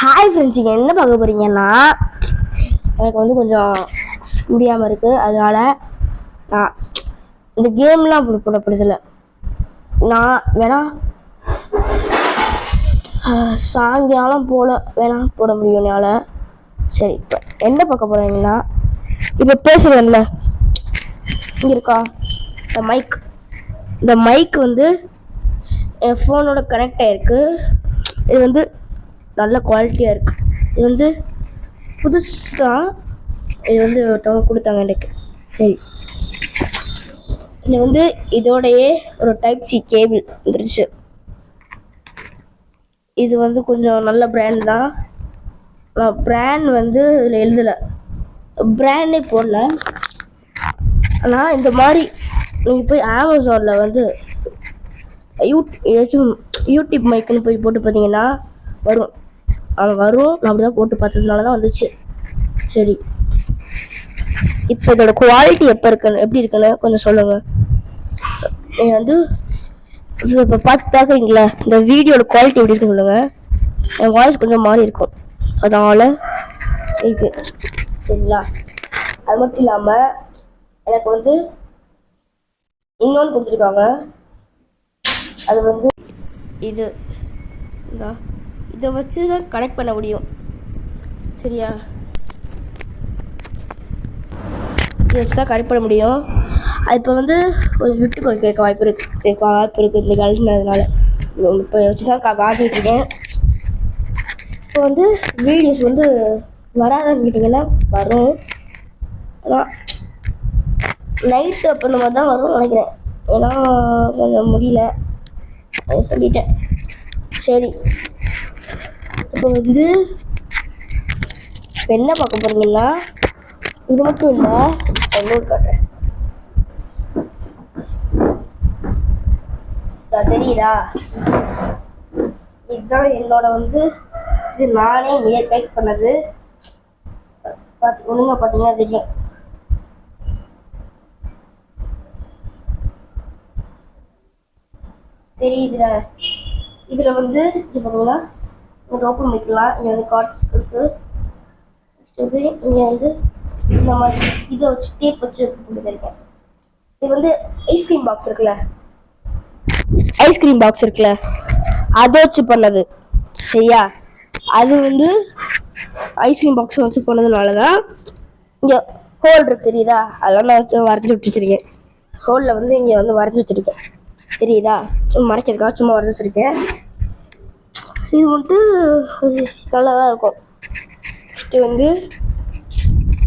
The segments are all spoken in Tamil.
ஹாய் ஃப்ரெண்ட்ஸ், இங்கே என்ன பார்க்க போறீங்கன்னா, எனக்கு வந்து கொஞ்சம் முடியாமல் இருக்குது. அதனால நான் இந்த கேம்லாம் போடப்படுதில்ல. நான் வேணா சாயங்காலம் போல் வேணா போட முடியும் என்னால். சரி, இப்போ என்ன பார்க்க போகிறீங்கன்னா, இப்போ பேசுகிறேன்ல இங்கே இருக்கா இந்த மைக் வந்து என் ஃபோனோட கனெக்ட் ஆகிருக்கு. இது வந்து நல்ல குவாலிட்டியாக இருக்குது. இது வந்து புதுசாக இது வந்து ஒருத்தவங்க கொடுத்தாங்க எனக்கு. சரி, இது வந்து இதோடையே ஒரு டைப் சி கேபிள் வந்துருச்சு. இது வந்து கொஞ்சம் நல்ல பிராண்ட் தான். பிராண்ட் வந்து இதில் எழுதலை, பிராண்டே போடல. ஆனால் இந்த மாதிரி நீங்கள் போய் அமேசானில் வந்து யூடியூப் மைக்குன்னு போய் போட்டு பார்த்தீங்கன்னா வரும். நான் அப்படிதான் போட்டு பார்த்ததுனால தான் வந்துச்சு. சரி, இப்போ இதோட குவாலிட்டி எப்படி இருக்குன்னு கொஞ்சம் சொல்லுங்க. நீங்கள் வந்து இப்போ பார்த்து பார்க்குறீங்களா, இந்த வீடியோட குவாலிட்டி எப்படி இருக்குன்னு சொல்லுங்க. என் வாய்ஸ் கொஞ்சம் மாறி இருக்கும், அதனால இருக்கு. சரிங்களா? அது மட்டும் இல்லாமல் எனக்கு வந்து இன்னொன்று கொடுத்துருக்காங்க. அது வந்து இதை வச்சு தான் கனெக்ட் பண்ண முடியும். சரியா? இதை வச்சு தான் கனெக்ட் பண்ண முடியும். அது இப்போ வந்து கொஞ்சம் விட்டு கேட்க வாய்ப்பு இருக்குது இந்த கலட்டினதுனால. இப்போ வச்சு தான் வாங்கிட்டு இருக்கேன். இப்போ வந்து வீடியோஸ் வந்து வராதான்னு கேட்டிங்கன்னா வரும். ஆனால் நைட்டு அப்போ இந்த மாதிரி தான் வரும்னு நினைக்கிறேன். ஏன்னா கொஞ்சம் முடியல, சொல்லிட்டேன். சரி, இப்போ வந்து என்ன பார்க்க போறீங்கன்னா, இது மட்டும் இல்லை, இன்னொரு காட்டுறேன். தெரியுதா? இதுதான் என்னோட வந்து இது நானே மேக் பண்ணது. ஒழுங்கா பார்த்தீங்கன்னா தெரியும். தெரியுதுல? இதில் வந்து இது பார்த்தீங்கன்னா ஓப்பன் பண்ணிக்கலாம். இங்கே வந்து கார்ட்ஸ் இருக்கு. இங்கே வந்து இந்த மாதிரி இதை வச்சு டேப் வச்சு கொடுத்துருக்கேன். இது வந்து ஐஸ்கிரீம் பாக்ஸ் இருக்குல்ல, அதை வச்சு பண்ணது. சரியா? அது வந்து ஐஸ்கிரீம் பாக்ஸ் வச்சு பண்ணதுனால தான் இங்கே ஹோல் இருக்கு. தெரியுதா? அதெல்லாம் நான் வச்சு வரைஞ்சி வச்சுருக்கேன். ஹோலில் வந்து இங்கே வந்து வரைஞ்சி வச்சுருக்கேன். தெரியுதா? மறைக்கிறதுக்காக சும்மா வரைஞ்சி வச்சுருக்கேன். இது வந்துட்டு நல்லா தான் இருக்கும். ஃபஸ்ட்டு வந்து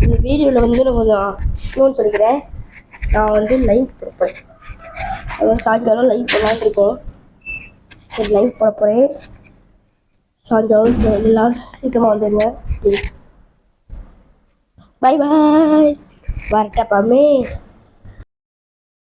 இந்த வீடியோவில் வந்து நான் கொஞ்சம் இன்னொன்று சொல்லிக்கிறேன். நான் வந்து லைவ் போடுறேன். அதாவது சாயங்காலம் லைவ் போடலான்னு இருக்கேன். சரி, லைவ் போட போகிறேன். சாயங்காலம் எல்லோரும் சீக்கிரமாக வந்துடுங்க ப்ளீஸ். Bye bye. வரட்டப்பாமே.